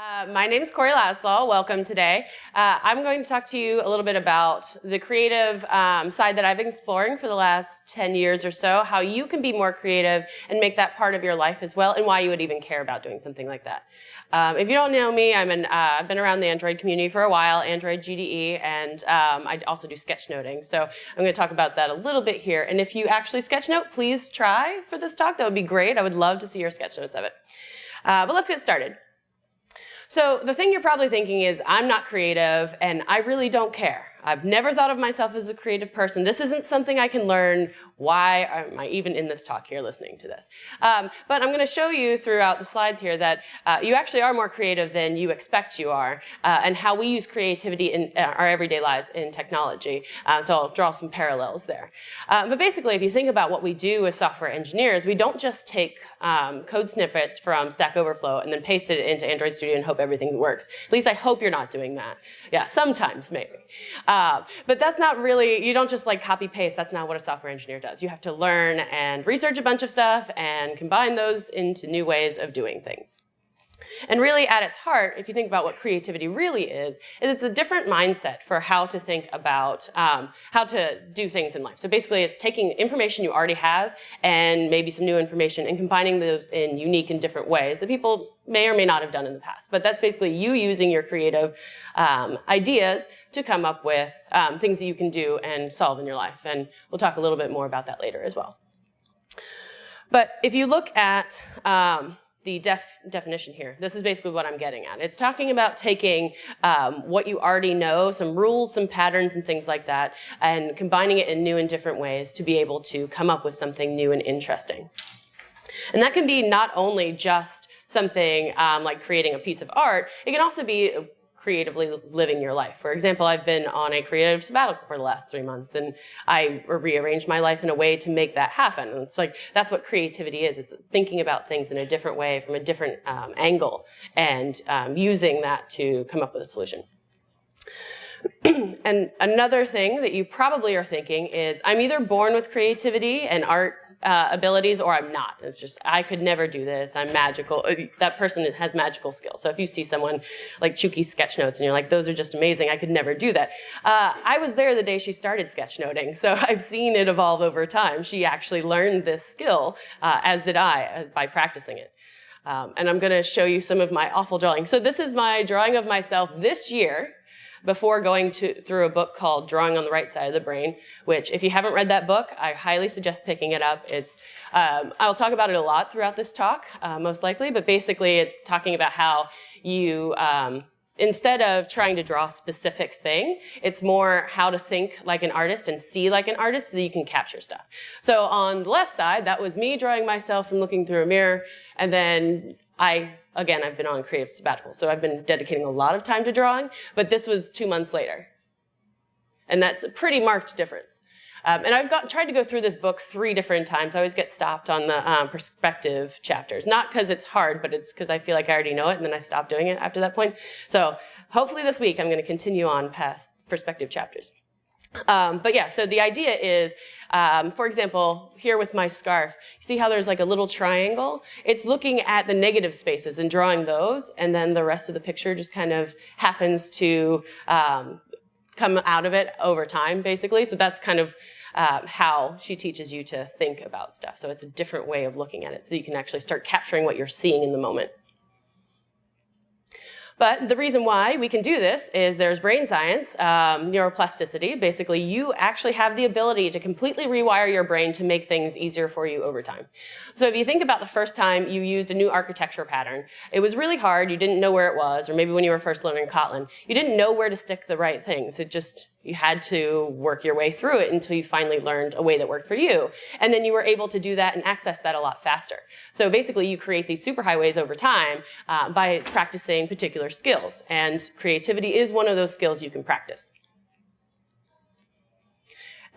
My name is Latislaw. Welcome today. I'm going to talk to you a little bit about the creative side that I've been exploring for the last 10 years or so, how you can be more creative and make that part of your life as well, and why you would even care about doing something like that. If you don't know me, I've been around the Android community for a while, Android GDE, and I also do sketchnoting. So I'm going to talk about that a little bit here. And if you actually sketchnote, please try for this talk. That would be great. I would love to see your sketchnotes of it. But let's get started. So the thing you're probably thinking is, I'm not creative and I really don't care. I've never thought of myself as a creative person. This isn't something I can learn. Why am I even in this talk here listening to this? But I'm going to show you throughout the slides here that you actually are more creative than you expect you are, and how we use creativity in our everyday lives in technology. So I'll draw some parallels there. But basically, if you think about what we do as software engineers, we don't just take code snippets from Stack Overflow and then paste it into Android Studio and hope everything works. At least I hope you're not doing that. Yeah, sometimes maybe. But that's not really, you don't just like copy paste. That's not what a software engineer does. You have to learn and research a bunch of stuff and combine those into new ways of doing things. And really at its heart, if you think about what creativity really is it's a different mindset for how to think about how to do things in life. So basically it's taking information you already have and maybe some new information and combining those in unique and different ways that people may or may not have done in the past. But that's basically you using your creative ideas to come up with things that you can do and solve in your life. And we'll talk a little bit more about that later as well. But if you look at the definition here, this is basically what I'm getting at. It's talking about taking what you already know, some rules, some patterns, and things like that, and combining it in new and different ways to be able to come up with something new and interesting. And that can be not only just something like creating a piece of art, it can also be creatively living your life. For example, I've been on a creative sabbatical for the last 3 months, and I rearranged my life in a way to make that happen. And it's like, that's what creativity is. It's thinking about things in a different way, from a different angle, and using that to come up with a solution. And another thing that you probably are thinking is, I'm either born with creativity and art abilities, or I'm not. It's just, I could never do this. I'm magical. That person has magical skills. So if you see someone like Chuki sketchnotes and you're like, those are just amazing, I could never do that. I was there the day she started sketchnoting, so I've seen it evolve over time. She actually learned this skill, as did I, by practicing it. And I'm going to show you some of my awful drawing. So this is my drawing of myself this year, before going through a book called Drawing on the Right Side of the Brain, which if you haven't read that book, I highly suggest picking it up. It's, I'll talk about it a lot throughout this talk, most likely, but basically it's talking about how you, instead of trying to draw a specific thing, it's more how to think like an artist and see like an artist so that you can capture stuff. So on the left side, that was me drawing myself from looking through a mirror, and then Again, I've been on a creative sabbatical, so I've been dedicating a lot of time to drawing, but this was 2 months later. And that's a pretty marked difference. And I've tried to go through this book 3 different times. I always get stopped on the perspective chapters. Not because it's hard, but it's because I feel like I already know it, and then I stop doing it after that point. So hopefully this week I'm going to continue on past perspective chapters. But yeah, so the idea is, for example, here with my scarf, you see how there's like a little triangle? It's looking at the negative spaces and drawing those, and then the rest of the picture just kind of happens to come out of it over time, basically. So that's kind of how she teaches you to think about stuff. So it's a different way of looking at it, so you can actually start capturing what you're seeing in the moment. But the reason why we can do this is there's brain science, neuroplasticity. Basically, you actually have the ability to completely rewire your brain to make things easier for you over time. So if you think about the first time you used a new architecture pattern, it was really hard, you didn't know where it was, or maybe when you were first learning Kotlin, you didn't know where to stick the right things. You had to work your way through it until you finally learned a way that worked for you. And then you were able to do that and access that a lot faster. So basically, you create these superhighways over time by practicing particular skills. And creativity is one of those skills you can practice.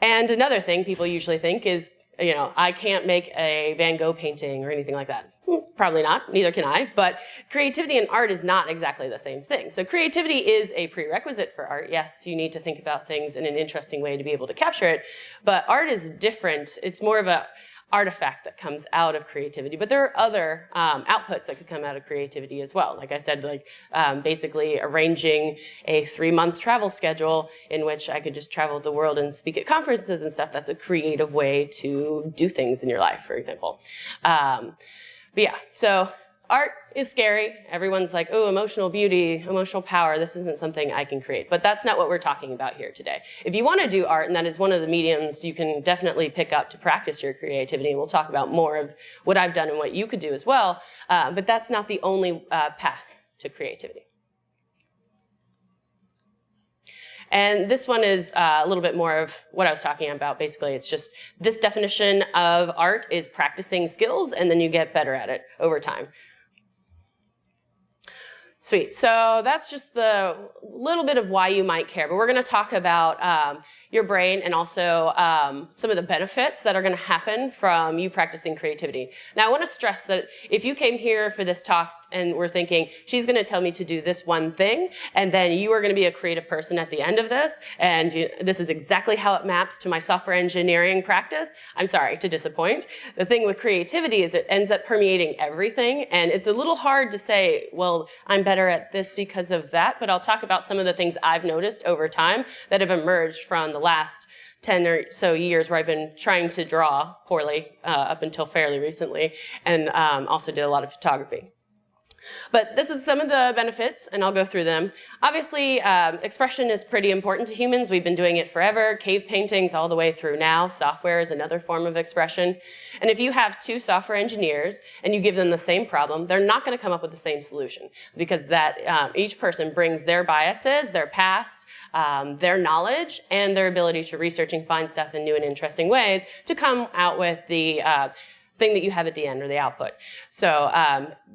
And another thing people usually think is, I can't make a Van Gogh painting or anything like that. Probably not, neither can I, but creativity and art is not exactly the same thing. So creativity is a prerequisite for art. Yes, you need to think about things in an interesting way to be able to capture it, but art is different. It's more of artifact that comes out of creativity. But there are other outputs that could come out of creativity as well. Like I said, like basically arranging a 3-month travel schedule in which I could just travel the world and speak at conferences and stuff. That's a creative way to do things in your life, for example. But yeah, so art is scary. Everyone's like, oh, emotional beauty, emotional power, this isn't something I can create. But that's not what we're talking about here today. If you want to do art, and that is one of the mediums you can definitely pick up to practice your creativity, and we'll talk about more of what I've done and what you could do as well, but that's not the only path to creativity. And this one is a little bit more of what I was talking about. Basically, it's just this definition of art is practicing skills, and then you get better at it over time. Sweet. So that's just the little bit of why you might care. But we're going to talk about your brain and also some of the benefits that are going to happen from you practicing creativity. Now, I want to stress that if you came here for this talk and were thinking, she's going to tell me to do this one thing, and then you are going to be a creative person at the end of this, and this is exactly how it maps to my software engineering practice, I'm sorry to disappoint. The thing with creativity is it ends up permeating everything, and it's a little hard to say, well, I'm better at this because of that, but I'll talk about some of the things I've noticed over time that have emerged from the last 10 or so years where I've been trying to draw poorly up until fairly recently, and also did a lot of photography. But this is some of the benefits, and I'll go through them. Obviously, expression is pretty important to humans. We've been doing it forever. Cave paintings all the way through now. Software is another form of expression. And if you have 2 software engineers and you give them the same problem, they're not going to come up with the same solution, because that each person brings their biases, their past, their knowledge, and their ability to research and find stuff in new and interesting ways to come out with the thing that you have at the end, or the output. So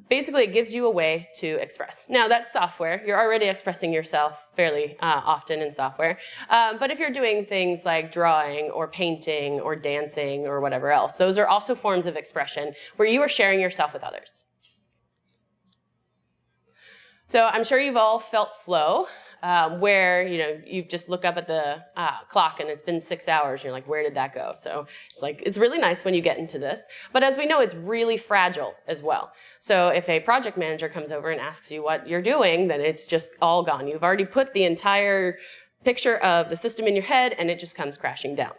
basically it gives you a way to express. Now that's software. You're already expressing yourself fairly often in software. But if you're doing things like drawing or painting or dancing or whatever else, those are also forms of expression where you are sharing yourself with others. So I'm sure you've all felt flow, where you just look up at the clock and it's been 6 hours and you're like, where did that go? So it's really nice when you get into this, but as we know, it's really fragile as well. So if a project manager comes over and asks you what you're doing, then it's just all gone. You've already put the entire picture of the system in your head and it just comes crashing down.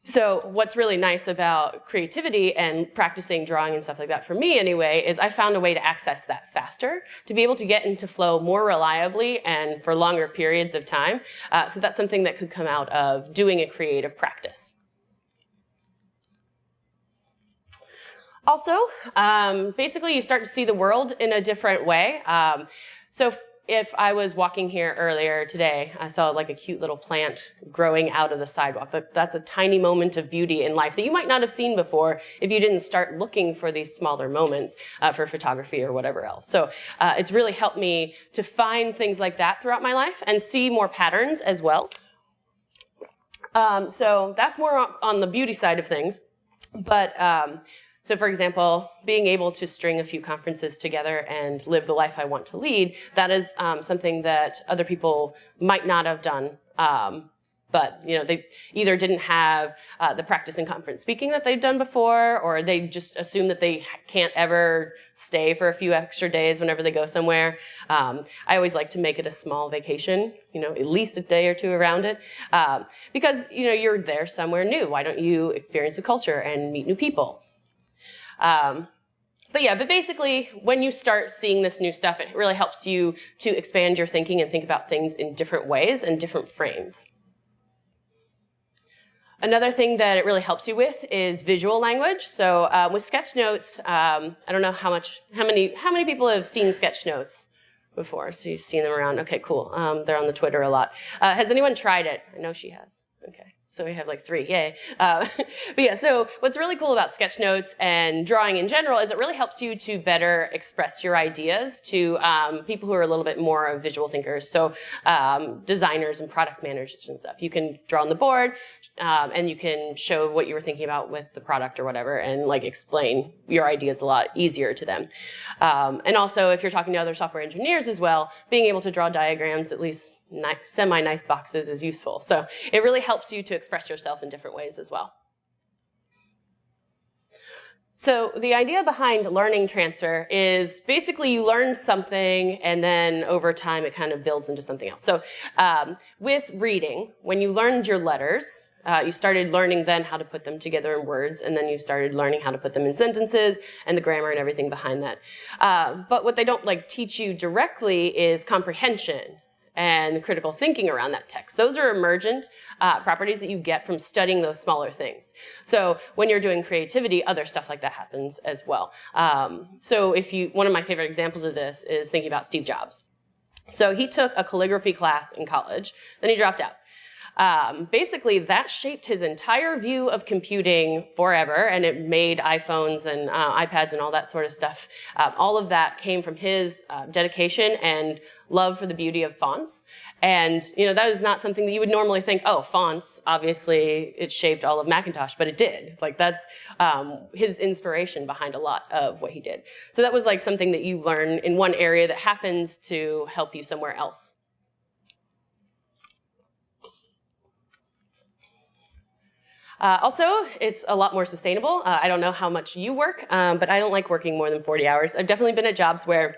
So what's really nice about creativity and practicing drawing and stuff like that, for me anyway, is I found a way to access that faster, to be able to get into flow more reliably and for longer periods of time. So that's something that could come out of doing a creative practice. Also, basically you start to see the world in a different way. So if I was walking here earlier today, I saw like a cute little plant growing out of the sidewalk. That's a tiny moment of beauty in life that you might not have seen before if you didn't start looking for these smaller moments for photography or whatever else. So it's really helped me to find things like that throughout my life and see more patterns as well. So that's more on the beauty side of things. But so for example, being able to string a few conferences together and live the life I want to lead, that is something that other people might not have done. But they either didn't have the practice in conference speaking that they've done before, or they just assume that they can't ever stay for a few extra days whenever they go somewhere. I always like to make it a small vacation, at least a day or two around it, because you're there somewhere new. Why don't you experience the culture and meet new people? But basically, when you start seeing this new stuff, it really helps you to expand your thinking and think about things in different ways and different frames. Another thing that it really helps you with is visual language. So with sketch notes, I don't know how many people have seen sketch notes before. So you've seen them around. Okay, cool. They're on the Twitter a lot. Has anyone tried it? I know she has. Okay. So we have like 3, yay. But yeah, so what's really cool about sketch notes and drawing in general is it really helps you to better express your ideas to people who are a little bit more visual thinkers. So designers and product managers and stuff. You can draw on the board and you can show what you were thinking about with the product or whatever and explain your ideas a lot easier to them. And also if you're talking to other software engineers as well, being able to draw diagrams, at least semi-nice boxes, is useful. So it really helps you to express yourself in different ways as well. So the idea behind learning transfer is basically you learn something and then over time it kind of builds into something else. So with reading, when you learned your letters, you started learning then how to put them together in words, and then you started learning how to put them in sentences and the grammar and everything behind that. But what they don't teach you directly is comprehension and critical thinking around that text. Those are emergent properties that you get from studying those smaller things. So when you're doing creativity, other stuff like that happens as well. So one of my favorite examples of this is thinking about Steve Jobs. So he took a calligraphy class in college, then he dropped out. Basically, that shaped his entire view of computing forever, and it made iPhones and iPads and all that sort of stuff. All of that came from his dedication and love for the beauty of fonts. And that is not something that you would normally think, oh, fonts, obviously it shaped all of Macintosh, but it did. That's his inspiration behind a lot of what he did. So that was something that you learn in one area that happens to help you somewhere else. Also, it's a lot more sustainable. I don't know how much you work, but I don't like working more than 40 hours. I've definitely been at jobs where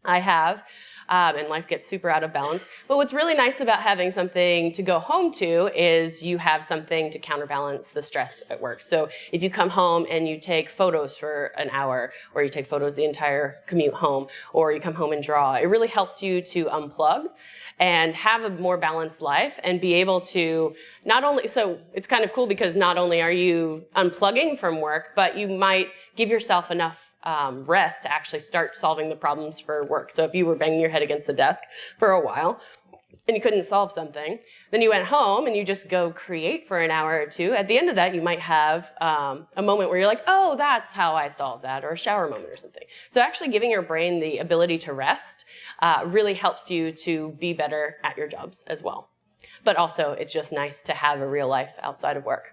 I have, and life gets super out of balance. But what's really nice about having something to go home to is you have something to counterbalance the stress at work. So if you come home and you take photos for an hour, or you take photos the entire commute home, or you come home and draw, it really helps you to unplug and have a more balanced life and be able to so it's kind of cool because not only are you unplugging from work, but you might give yourself enough rest to actually start solving the problems for work. So if you were banging your head against the desk for a while and you couldn't solve something, then you went home and you just go create for an hour or two. At the end of that, you might have a moment where you're like, oh, that's how I solved that, or a shower moment or something. So actually giving your brain the ability to rest really helps you to be better at your jobs as well. But also, it's just nice to have a real life outside of work.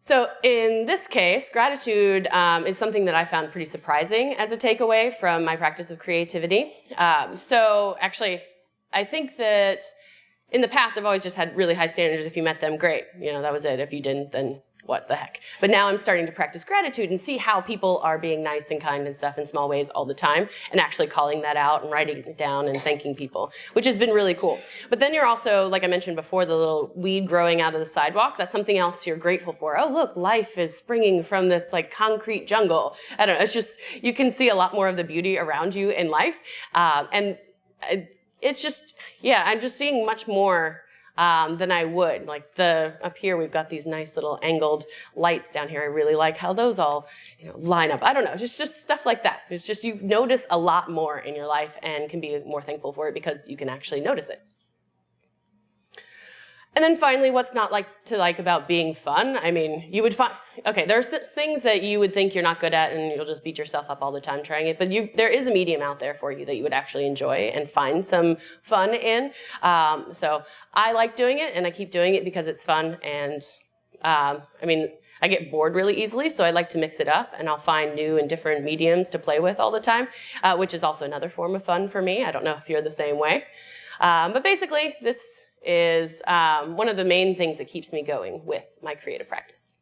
So in this case, gratitude is something that I found pretty surprising as a takeaway from my practice of creativity. So actually, I think that in the past, I've always just had really high standards. If you met them, great. That was it. If you didn't, then what the heck. But now I'm starting to practice gratitude and see how people are being nice and kind and stuff in small ways all the time, and actually calling that out and writing it down and thanking people, which has been really cool. But then you're also, like I mentioned before, the little weed growing out of the sidewalk. That's something else you're grateful for. Oh, look, life is springing from this concrete jungle. I don't know. It's just, you can see a lot more of the beauty around you in life. And it's just, I'm just seeing much more than I would. Up here, we've got these nice little angled lights down here. I really like how those all, line up. I don't know, it's just stuff like that. It's just you notice a lot more in your life and can be more thankful for it because you can actually notice it. And then finally, what's not to like about being fun? I mean, you would find, okay, there's things that you would think you're not good at and you'll just beat yourself up all the time trying it, but there is a medium out there for you that you would actually enjoy and find some fun in. So I like doing it and I keep doing it because it's fun, and I get bored really easily, so I like to mix it up, and I'll find new and different mediums to play with all the time, which is also another form of fun for me. I don't know if you're the same way. But basically, this is one of the main things that keeps me going with my creative practice.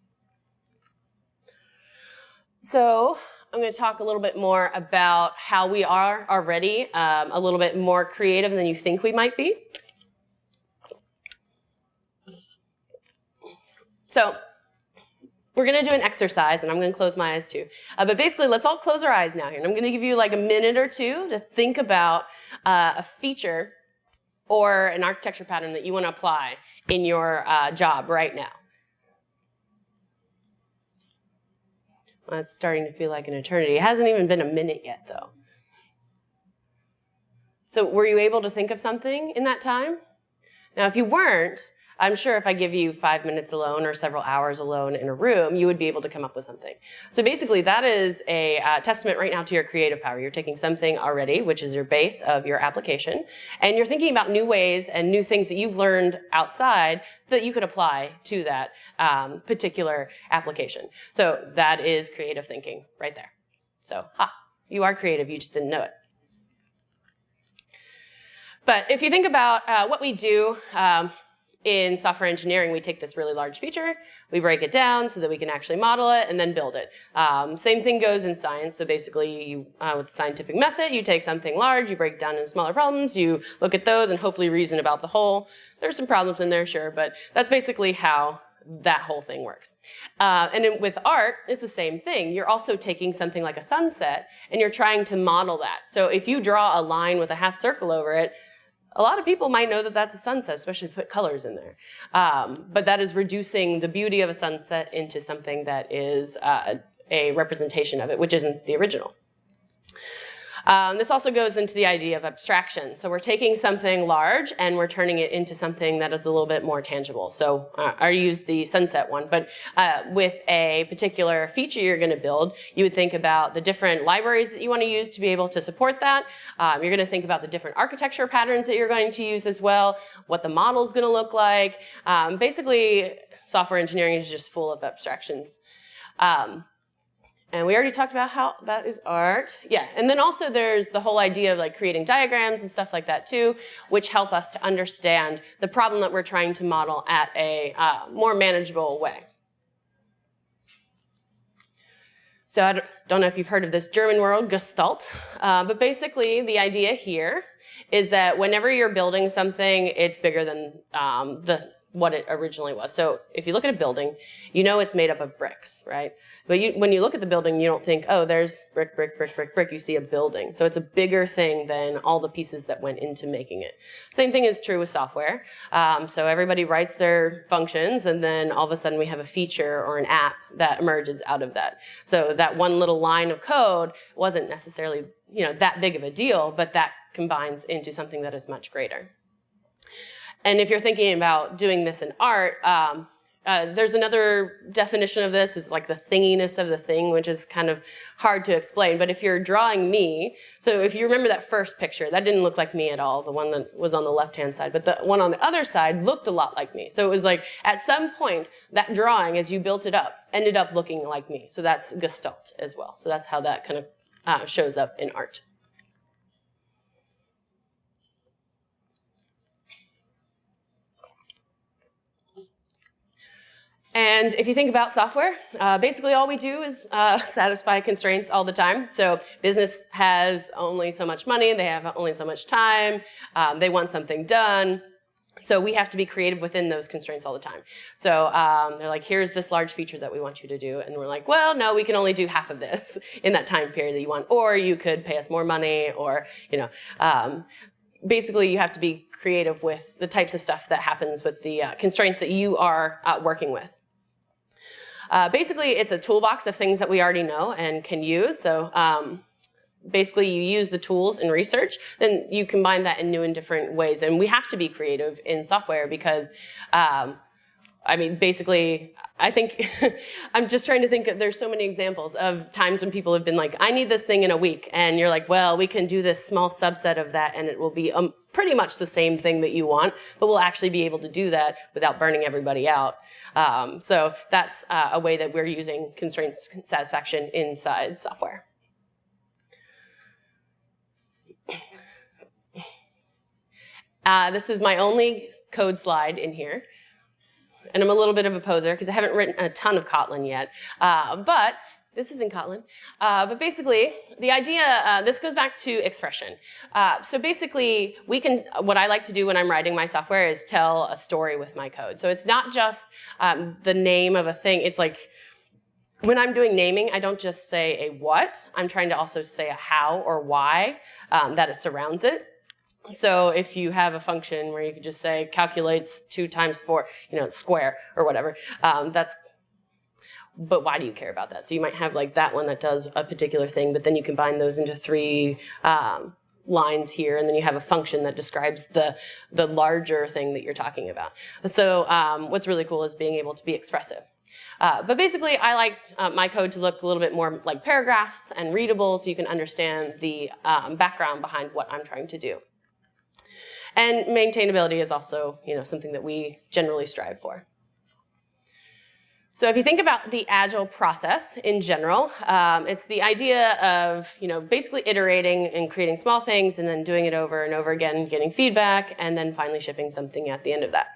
So I'm going to talk a little bit more about how we are already a little bit more creative than you think we might be. So we're going to do an exercise, and I'm going to close my eyes too. But basically, let's all close our eyes now here. And I'm going to give you a minute or two to think about a feature or an architecture pattern that you want to apply in your job right now. Well, it's starting to feel like an eternity. It hasn't even been a minute yet, though. So were you able to think of something in that time? Now, if you weren't, I'm sure if I give you 5 minutes alone or several hours alone in a room, you would be able to come up with something. So basically, that is a testament right now to your creative power. You're taking something already, which is your base of your application, and you're thinking about new ways and new things that you've learned outside that you could apply to that particular application. So that is creative thinking right there. So, you are creative, you just didn't know it. But if you think about what we do, in software engineering, we take this really large feature, we break it down so that we can actually model it and then build it. Same thing goes in science. So basically, with the scientific method, you take something large, you break it down into smaller problems, you look at those and hopefully reason about the whole. There's some problems in there, sure, but that's basically how that whole thing works. And then with art, it's the same thing. You're also taking something like a sunset and you're trying to model that. So if you draw a line with a half circle over it, a lot of people might know that that's a sunset, especially if you put colors in there. But that is reducing the beauty of a sunset into something that is a representation of it, which isn't the original. This also goes into the idea of abstraction. So we're taking something large and we're turning it into something that is a little bit more tangible. So I used the sunset one, but with a particular feature you're going to build, you would think about the different libraries that you want to use to be able to support that. You're going to think about the different architecture patterns that you're going to use as well, what the model is going to look like. Basically, software engineering is just full of abstractions. And we already talked about how that is art. Yeah, and then also there's the whole idea of like creating diagrams and stuff like that too, which help us to understand the problem that we're trying to model at a more manageable way. So I don't know if you've heard of this German word, Gestalt, but basically the idea here is that whenever you're building something, it's bigger than what it originally was. So if you look at a building, you know it's made up of bricks, right? But when you look at the building, you don't think, oh, there's brick, brick, brick, brick, brick. You see a building. So it's a bigger thing than all the pieces that went into making it. Same thing is true with software. So everybody writes their functions, and then all of a sudden we have a feature or an app that emerges out of that. So that one little line of code wasn't necessarily, that big of a deal, but that combines into something that is much greater. And if you're thinking about doing this in art, there's another definition of this, is like the thinginess of the thing, which is kind of hard to explain. But if you're drawing me, so if you remember that first picture, that didn't look like me at all, the one that was on the left-hand side. But the one on the other side looked a lot like me. So it was like, at some point, that drawing, as you built it up, ended up looking like me. So that's Gestalt as well. So that's how that kind of shows up in art. And if you think about software, basically all we do is satisfy constraints all the time. So business has only so much money, they have only so much time, they want something done. So we have to be creative within those constraints all the time. So they're like, here's this large feature that we want you to do. And we're like, well, no, we can only do half of this in that time period that you want. Or you could pay us more money, or, basically you have to be creative with the types of stuff that happens with the constraints that you are working with. Basically, it's a toolbox of things that we already know and can use. So basically, you use the tools in research, then you combine that in new and different ways. And we have to be creative in software because, basically, I think, I'm just trying to think, there's so many examples of times when people have been like, I need this thing in a week. And you're like, well, we can do this small subset of that, and it will be pretty much the same thing that you want, but we'll actually be able to do that without burning everybody out. So that's a way that we're using constraint satisfaction inside software. This is my only code slide in here. And I'm a little bit of a poser because I haven't written a ton of Kotlin yet. But this is in Kotlin. But basically, the idea, this goes back to expression. So basically, what I like to do when I'm writing my software is tell a story with my code. So it's not just the name of a thing. It's like, when I'm doing naming, I don't just say a what. I'm trying to also say a how or why that it surrounds it. So if you have a function where you could just say calculates 2 times 4, square or whatever, but why do you care about that? So you might have like that one that does a particular thing, but then you combine those into 3 lines here, and then you have a function that describes the larger thing that you're talking about. So what's really cool is being able to be expressive. But basically, I like my code to look a little bit more like paragraphs and readable, so you can understand the background behind what I'm trying to do. And maintainability is also, something that we generally strive for. So if you think about the agile process in general, it's the idea of, basically iterating and creating small things and then doing it over and over again, getting feedback, and then finally shipping something at the end of that.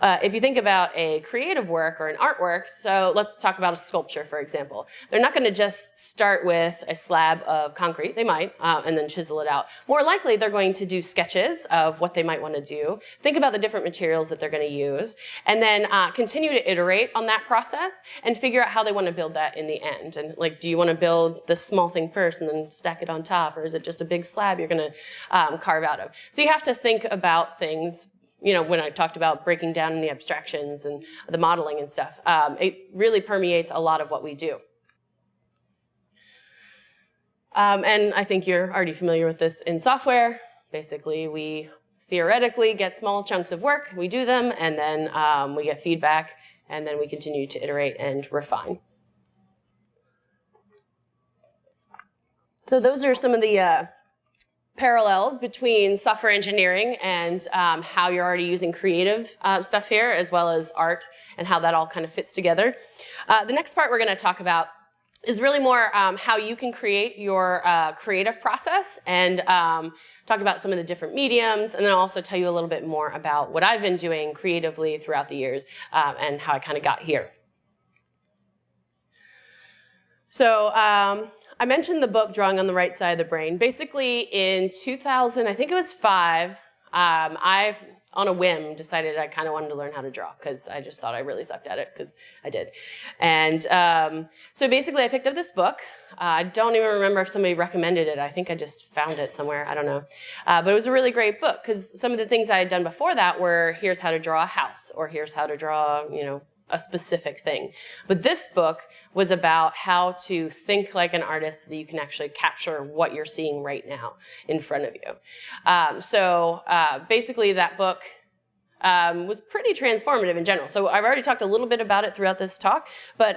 If you think about a creative work or an artwork, so let's talk about a sculpture, for example. They're not going to just start with a slab of concrete. They might, and then chisel it out. More likely, they're going to do sketches of what they might want to do. Think about the different materials that they're going to use, and then continue to iterate on that process and figure out how they want to build that in the end. And like, do you want to build the small thing first and then stack it on top, or is it just a big slab you're going to carve out of? So you have to think about things. You know, when I talked about breaking down the abstractions and the modeling and stuff, it really permeates a lot of what we do. And I think you're already familiar with this in software. Basically, we theoretically get small chunks of work, we do them, and then we get feedback, and then we continue to iterate and refine. So those are some of the parallels between software engineering and how you're already using creative stuff here, as well as art, and how that all kind of fits together. The next part we're going to talk about is really more how you can create your creative process, and talk about some of the different mediums, and then I'll also tell you a little bit more about what I've been doing creatively throughout the years and how I kind of got here. So I mentioned the book, Drawing on the Right Side of the Brain. Basically, in 2000, I think it was 5, I've, on a whim, decided I kind of wanted to learn how to draw because I just thought I really sucked at it, because I did. And so basically, I picked up this book. I don't even remember if somebody recommended it. I think I just found it somewhere. I don't know. But it was a really great book, because some of the things I had done before that were, here's how to draw a house, or here's how to draw, you know, a specific thing. But this book was about how to think like an artist so that you can actually capture what you're seeing right now in front of you. So basically that book was pretty transformative in general. So I've already talked a little bit about it throughout this talk, but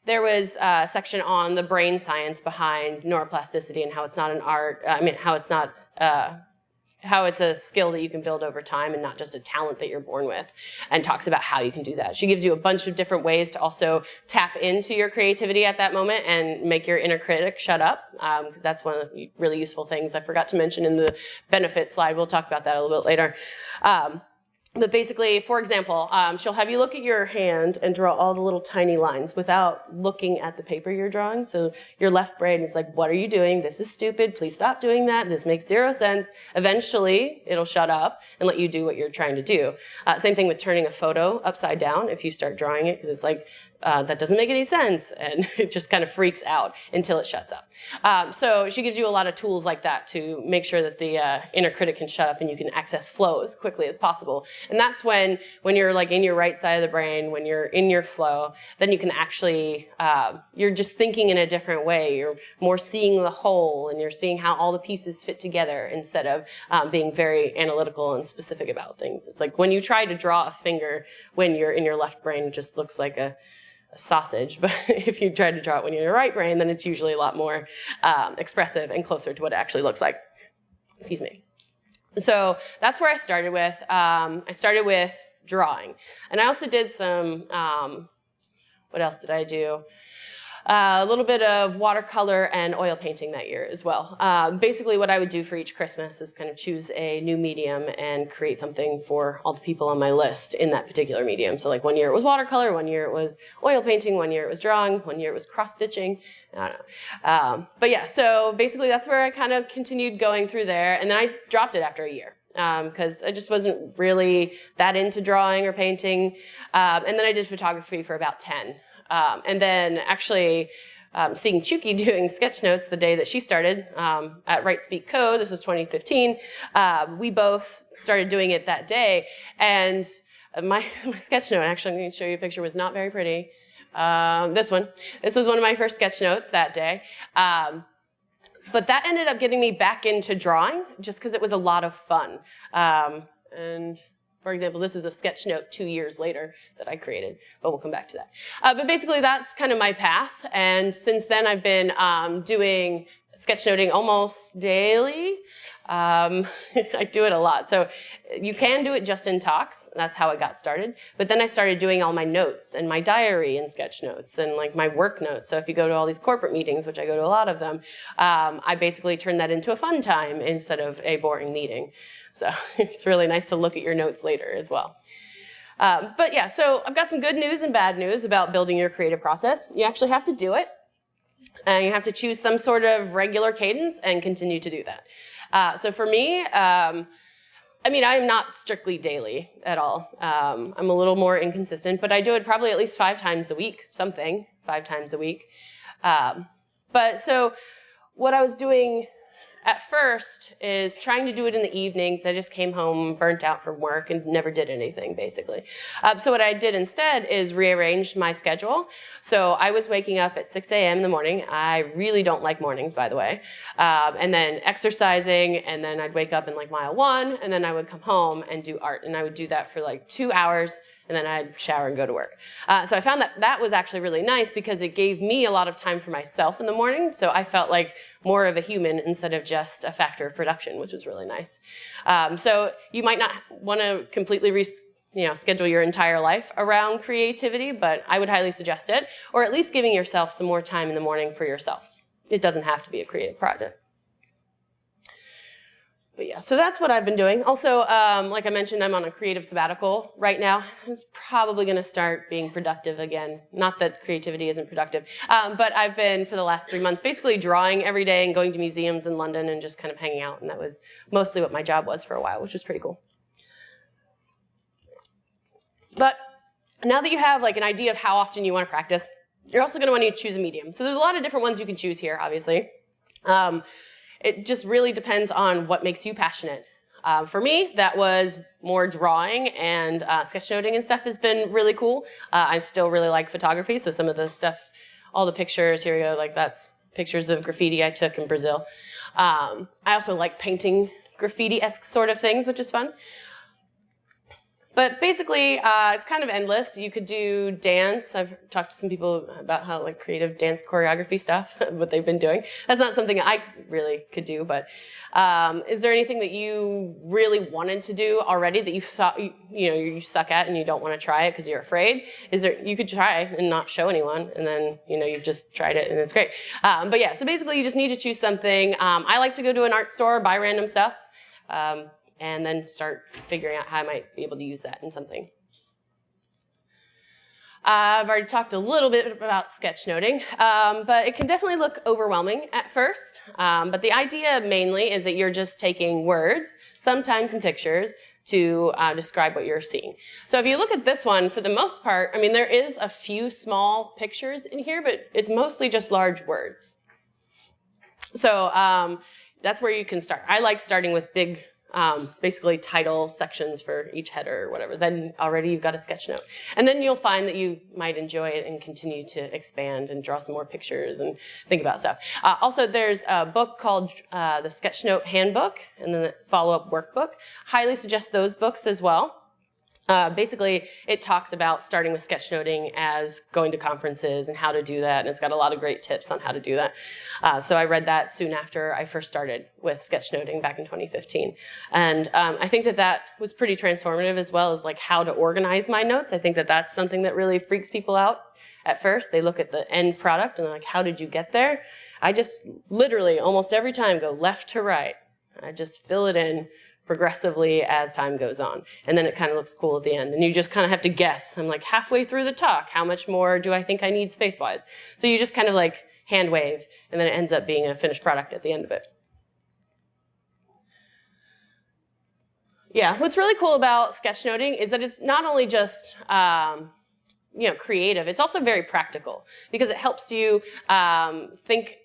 there was a section on the brain science behind neuroplasticity and how it's not an art, how it's not how it's a skill that you can build over time and not just a talent that you're born with, and talks about how you can do that. She gives you a bunch of different ways to also tap into your creativity at that moment and make your inner critic shut up. That's one of the really useful things I forgot to mention in the benefit slide. We'll talk about that a little bit later. But basically, for example, she'll have you look at your hand and draw all the little tiny lines without looking at the paper you're drawing. So your left brain is like, what are you doing? This is stupid. Please stop doing that. This makes 0 sense. Eventually, it'll shut up and let you do what you're trying to do. Same thing with turning a photo upside down if you start drawing it, because it's like, that doesn't make any sense, and it just kind of freaks out until it shuts up. So she gives you a lot of tools like that to make sure that the inner critic can shut up and you can access flow as quickly as possible. And that's when you're like in your right side of the brain, when you're in your flow, then you can actually, you're just thinking in a different way. You're more seeing the whole, and you're seeing how all the pieces fit together instead of being very analytical and specific about things. It's like when you try to draw a finger when you're in your left brain, it just looks like a sausage, but if you try to draw it when you're in your right brain, then it's usually a lot more expressive and closer to what it actually looks like. Excuse me. So that's where I started with. I started with drawing. And I also did some, what else did I do? A little bit of watercolor and oil painting that year as well. Basically what I would do for each Christmas is kind of choose a new medium and create something for all the people on my list in that particular medium. So like one year it was watercolor, one year it was oil painting, one year it was drawing, one year it was cross-stitching. I don't know. But yeah, so basically that's where I kind of continued going through there, and then I dropped it after a year. Because I just wasn't really that into drawing or painting. And then I did photography for about 10. And then actually seeing Chuki doing sketch notes the day that she started at Write Speak Code, this was 2015, we both started doing it that day. And my sketch note, actually I'm going to show you a picture, was not very pretty. This was one of my first sketch notes that day. But that ended up getting me back into drawing just because it was a lot of fun. And for example, this is a sketch note 2 years later that I created, but we'll come back to that. But basically that's kind of my path. And since then I've been doing sketchnoting almost daily. I do it a lot. So you can do it just in talks. That's how it got started. But then I started doing all my notes and my diary and sketch notes and like my work notes. So if you go to all these corporate meetings, which I go to a lot of them, I basically turn that into a fun time instead of a boring meeting. So it's really nice to look at your notes later as well. But yeah, so I've got some good news and bad news about building your creative process. You actually have to do it. And you have to choose some sort of regular cadence and continue to do that. So for me, I mean, I'm not strictly daily at all. I'm a little more inconsistent, but I do it probably at least 5 times a week, 5 times a week. But so what I was doing at first is trying to do it in the evenings. I just came home burnt out from work and never did anything, basically. So what I did instead is rearrange my schedule. So I was waking up at 6 a.m. in the morning. I really don't like mornings, by the way. And then exercising, and then I'd wake up in like mile 1, and then I would come home and do art. And I would do that for like 2 hours, and then I'd shower and go to work. So I found that that was actually really nice because it gave me a lot of time for myself in the morning. So I felt like more of a human instead of just a factor of production, which was really nice. So you might not want to completely schedule your entire life around creativity, but I would highly suggest it, or at least giving yourself some more time in the morning for yourself. It doesn't have to be a creative project. But yeah, so that's what I've been doing. Also, like I mentioned, I'm on a creative sabbatical right now. It's probably going to start being productive again. Not that creativity isn't productive, but I've been, for the last 3 months, basically drawing every day and going to museums in London and just kind of hanging out. And that was mostly what my job was for a while, which was pretty cool. But now that you have like an idea of how often you want to practice, you're also going to want to choose a medium. So there's a lot of different ones you can choose here, obviously. It just really depends on what makes you passionate. For me, that was more drawing, and sketchnoting and stuff has been really cool. I still really like photography, so some of the stuff, all the pictures, here we go, like that's pictures of graffiti I took in Brazil. I also like painting graffiti-esque sort of things, which is fun. But basically, it's kind of endless. You could do dance. I've talked to some people about how like creative dance choreography stuff, what they've been doing. That's not something I really could do, but is there anything that you really wanted to do already that you thought you suck at and you don't want to try it because you're afraid? You could try and not show anyone, and then you've just tried it and it's great. But yeah, so basically you just need to choose something. I like to go to an art store, buy random stuff. And then start figuring out how I might be able to use that in something. I've already talked a little bit about sketchnoting, but it can definitely look overwhelming at first. But the idea mainly is that you're just taking words, sometimes in pictures, to describe what you're seeing. So if you look at this one, for the most part, I mean, there is a few small pictures in here, but it's mostly just large words. So that's where you can start. I like starting with big, basically title sections for each header or whatever. Then already you've got a sketch note. And then you'll find that you might enjoy it and continue to expand and draw some more pictures and think about stuff. Also, there's a book called the Sketchnote Handbook and then the follow-up workbook. Highly suggest those books as well. Basically, it talks about starting with sketchnoting as going to conferences and how to do that, and it's got a lot of great tips on how to do that. So I read that soon after I first started with sketchnoting back in 2015. And I think that that was pretty transformative, as well as like how to organize my notes. I think that that's something that really freaks people out at first. They look at the end product and they're like, how did you get there? I just literally almost every time go left to right. I just fill it in progressively as time goes on. And then it kind of looks cool at the end. And you just kind of have to guess. I'm like halfway through the talk. How much more do I think I need space-wise? So you just kind of like hand wave, and then it ends up being a finished product at the end of it. Yeah, what's really cool about sketchnoting is that it's not only just creative, it's also very practical because it helps you think.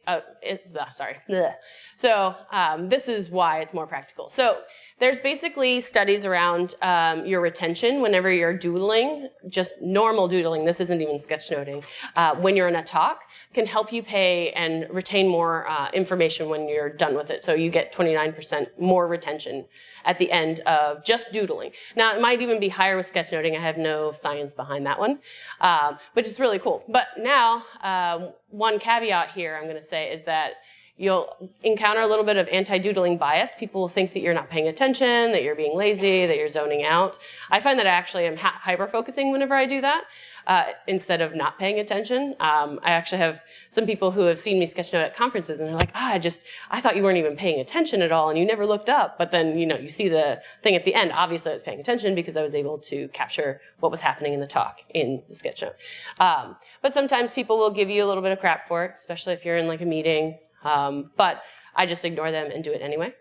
So this is why it's more practical. So there's basically studies around your retention whenever you're doodling, just normal doodling. This isn't even sketchnoting. When you're in a talk, can help you pay and retain more information when you're done with it. So you get 29% more retention at the end of just doodling. Now, it might even be higher with sketchnoting. I have no science behind that one, but it's really cool. But now, one caveat here I'm going to say is that you'll encounter a little bit of anti-doodling bias. People will think that you're not paying attention, that you're being lazy, that you're zoning out. I find that I actually am hyper-focusing whenever I do that, instead of not paying attention. I actually have some people who have seen me sketchnote at conferences, and they're like, I thought you weren't even paying attention at all, and you never looked up. But then, you see the thing at the end. Obviously, I was paying attention because I was able to capture what was happening in the talk in the sketchnote. But sometimes people will give you a little bit of crap for it, especially if you're in like a meeting. But I just ignore them and do it anyway.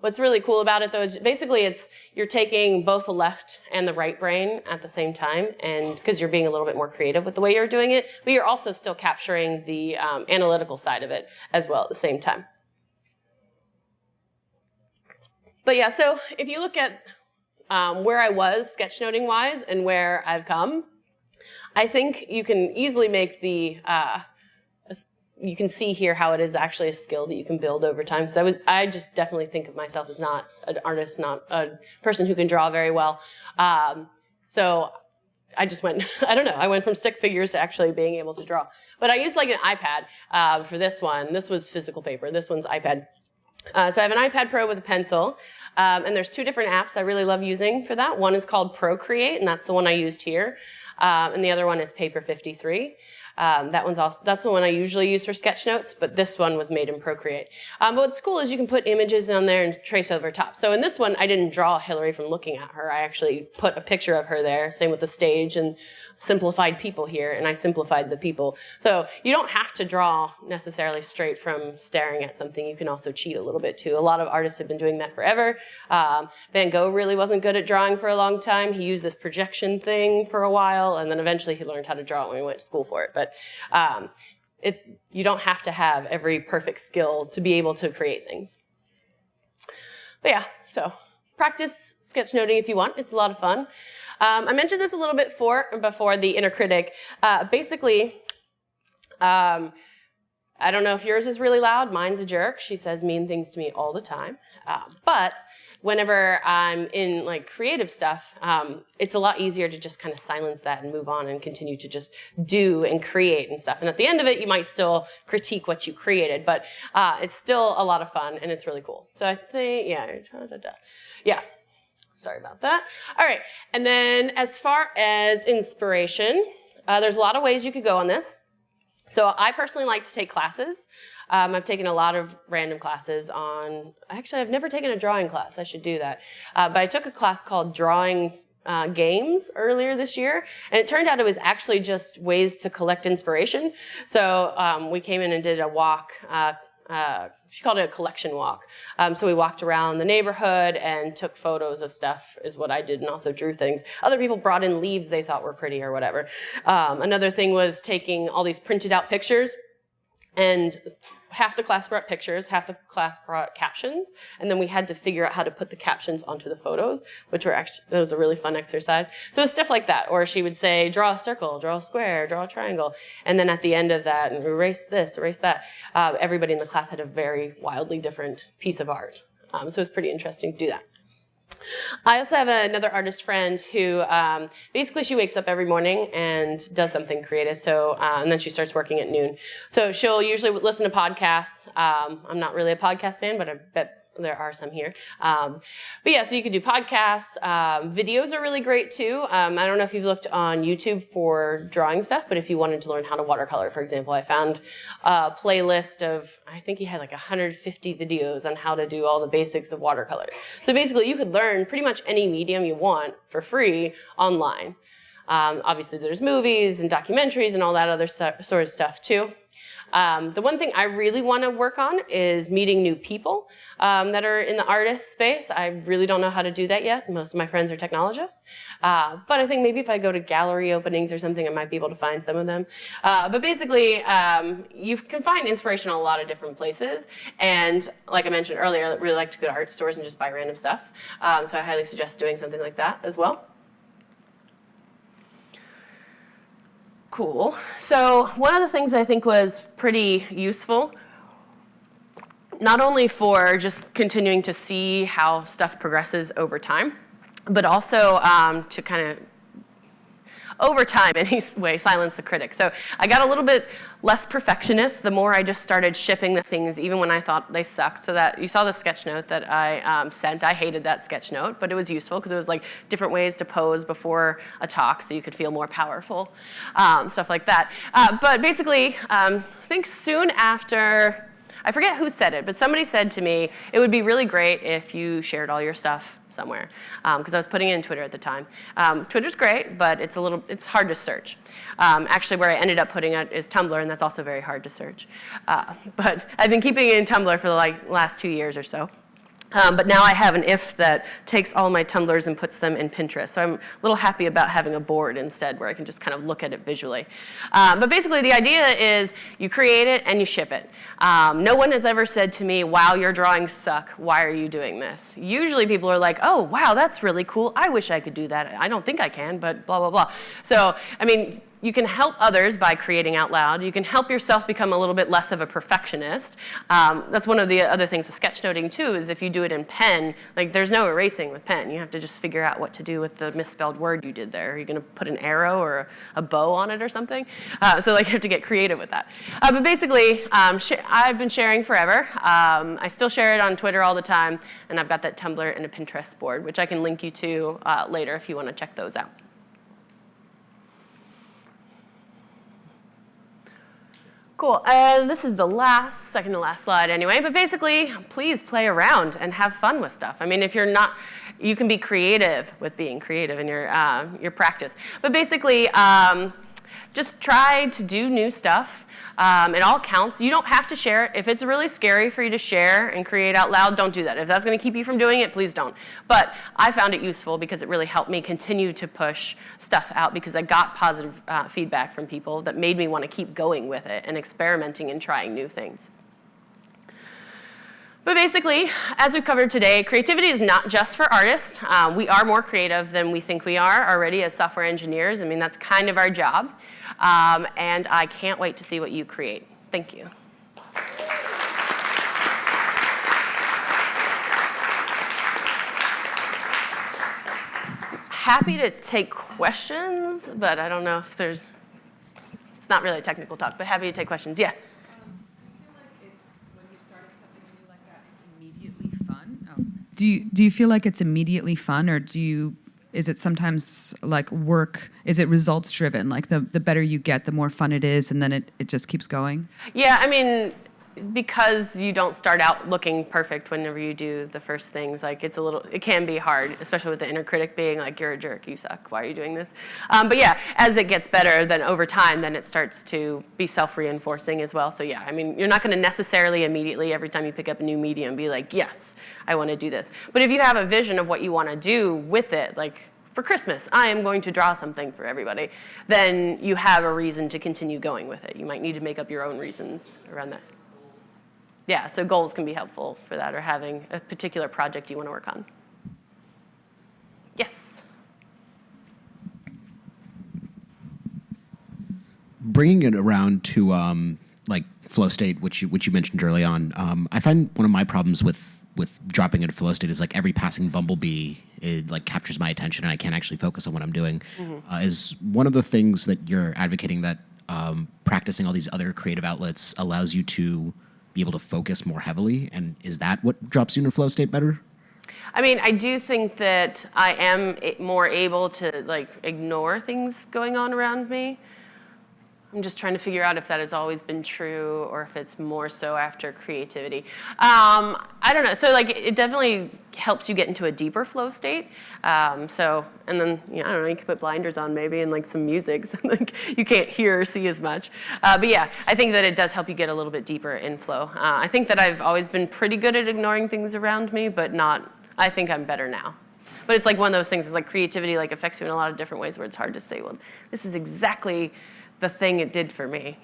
What's really cool about it, though, is basically you're taking both the left and the right brain at the same time, and because you're being a little bit more creative with the way you're doing it, but you're also still capturing the analytical side of it as well at the same time. But yeah, so if you look at where I was sketchnoting-wise and where I've come, I think you can easily make you can see here how it is actually a skill that you can build over time. So I just definitely think of myself as not an artist, not a person who can draw very well. So I just went, I went from stick figures to actually being able to draw. But I used like an iPad for this one. This was physical paper. This one's iPad. So I have an iPad Pro with a pencil. And there's two different apps I really love using for that. One is called Procreate, and that's the one I used here. And the other one is Paper 53. That's the one I usually use for sketch notes, but this one was made in Procreate. But what's cool is you can put images on there and trace over top. So in this one, I didn't draw Hillary from looking at her. I actually put a picture of her there, same with the stage, and simplified people here, and I simplified the people. So you don't have to draw necessarily straight from staring at something. You can also cheat a little bit too. A lot of artists have been doing that forever. Van Gogh really wasn't good at drawing for a long time. He used this projection thing for a while, and then eventually he learned how to draw when he went to school for it. But you don't have to have every perfect skill to be able to create things. But yeah, so practice sketchnoting if you want. It's a lot of fun. I mentioned this a little bit before the inner critic. Basically, I don't know if yours is really loud. Mine's a jerk. She says mean things to me all the time. But whenever I'm in like creative stuff, it's a lot easier to just kind of silence that and move on and continue to just do and create and stuff. And at the end of it, you might still critique what you created, but it's still a lot of fun and it's really cool. So I think, yeah. Sorry about that. All right, and then as far as inspiration, there's a lot of ways you could go on this. So I personally like to take classes. I've taken a lot of random classes on, actually I've never taken a drawing class, I should do that. But I took a class called Drawing Games earlier this year, and it turned out it was actually just ways to collect inspiration. So we came in and did a walk, she called it a collection walk. So we walked around the neighborhood and took photos of stuff is what I did, and also drew things. Other people brought in leaves they thought were pretty or whatever. Another thing was taking all these printed out pictures, and half the class brought pictures, half the class brought captions, and then we had to figure out how to put the captions onto the photos, which were actually, that was a really fun exercise. So it was stuff like that, or she would say, draw a circle, draw a square, draw a triangle, and then at the end of that, and erase this, erase that. Everybody in the class had a very wildly different piece of art. So it was pretty interesting to do that. I also have another artist friend who basically she wakes up every morning and does something creative. So and then she starts working at noon. So she'll usually listen to podcasts. I'm not really a podcast fan, but I bet there are some here. But yeah, so you could do podcasts. Videos are really great too. I don't know if you've looked on YouTube for drawing stuff, but if you wanted to learn how to watercolor, for example, I found a playlist of, I think he had like 150 videos on how to do all the basics of watercolor. So basically you could learn pretty much any medium you want for free online. Obviously there's movies and documentaries and all that other sort of stuff too. The one thing I really want to work on is meeting new people that are in the artist space. I really don't know how to do that yet. Most of my friends are technologists. But I think maybe if I go to gallery openings or something, I might be able to find some of them. But basically, you can find inspiration in a lot of different places. And like I mentioned earlier, I really like to go to art stores and just buy random stuff. So I highly suggest doing something like that as well. Cool. So one of the things I think was pretty useful, not only for just continuing to see how stuff progresses over time, but also to kind of, over time anyway, silence the critic. So I got a little bit less perfectionist the more I just started shipping the things even when I thought they sucked. So that you saw the sketch note that I sent. I hated that sketch note, but it was useful because it was like different ways to pose before a talk so you could feel more powerful, stuff like that. But basically, I think soon after, I forget who said it, but somebody said to me, it would be really great if you shared all your stuff somewhere, because I was putting it in Twitter at the time. Twitter's great, but it's hard to search. Actually, where I ended up putting it is Tumblr, and that's also very hard to search. But I've been keeping it in Tumblr for the last 2 years or so. But now I have an if that takes all my Tumblrs and puts them in Pinterest. So I'm a little happy about having a board instead where I can just kind of look at it visually. But basically the idea is you create it and you ship it. No one has ever said to me, wow, your drawings suck. Why are you doing this? Usually people are like, oh, wow, that's really cool. I wish I could do that. I don't think I can, but blah, blah, blah. So, I mean, you can help others by creating out loud. You can help yourself become a little bit less of a perfectionist. That's one of the other things with sketchnoting too, is if you do it in pen, like there's no erasing with pen. You have to just figure out what to do with the misspelled word you did there. Are you gonna put an arrow or a bow on it or something? So like you have to get creative with that. But basically, I've been sharing forever. I still share it on Twitter all the time, and I've got that Tumblr and a Pinterest board, which I can link you to later if you wanna check those out. Cool, and this is the second to last slide anyway, but basically, please play around and have fun with stuff. I mean, if you're not, you can be creative with being creative in your practice. But basically, just try to do new stuff. It all counts. You don't have to share it. If it's really scary for you to share and create out loud, don't do that. If that's going to keep you from doing it, please don't. But I found it useful because it really helped me continue to push stuff out because I got positive feedback from people that made me want to keep going with it and experimenting and trying new things. But basically, as we've covered today, creativity is not just for artists. We are more creative than we think we are already as software engineers. I mean, that's kind of our job. And I can't wait to see what you create. Thank you. Happy to take questions, but I don't know if it's not really a technical talk, but happy to take questions. Yeah. Do you feel like it's immediately fun, or is it sometimes like work? Is it results driven? Like the better you get, the more fun it is, and then it just keeps going? Yeah, I mean, because you don't start out looking perfect whenever you do the first things, like it can be hard, especially with the inner critic being like, you're a jerk, you suck, why are you doing this? But yeah, as it gets better, then over time, then it starts to be self-reinforcing as well. So yeah, I mean, you're not going to necessarily immediately every time you pick up a new medium be like, yes, I want to do this. But if you have a vision of what you want to do with it, like for Christmas, I am going to draw something for everybody, then you have a reason to continue going with it. You might need to make up your own reasons around that. Yeah, so goals can be helpful for that, or having a particular project you want to work on. Yes? Bringing it around to like flow state, which you mentioned early on, I find one of my problems with dropping into flow state is like every passing bumblebee, it like captures my attention and I can't actually focus on what I'm doing. Mm-hmm. Is one of the things that you're advocating that practicing all these other creative outlets allows you to be able to focus more heavily, and is that what drops you into flow state better? I mean, I do think that I am more able to like ignore things going on around me. I'm just trying to figure out if that has always been true or if it's more so after creativity. I don't know. So like it definitely helps you get into a deeper flow state. And then, I don't know, you can put blinders on maybe and like some music so like you can't hear or see as much. But yeah, I think that it does help you get a little bit deeper in flow. I think that I've always been pretty good at ignoring things around me, but I think I'm better now. But it's like one of those things, it's like creativity like affects you in a lot of different ways where it's hard to say, well, this is exactly the thing it did for me,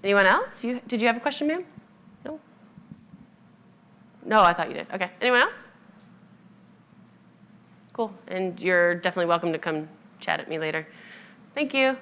Anyone else? Did you have a question, ma'am? No? No, I thought you did. Okay. Anyone else? Cool. And you're definitely welcome to come chat at me later. Thank you.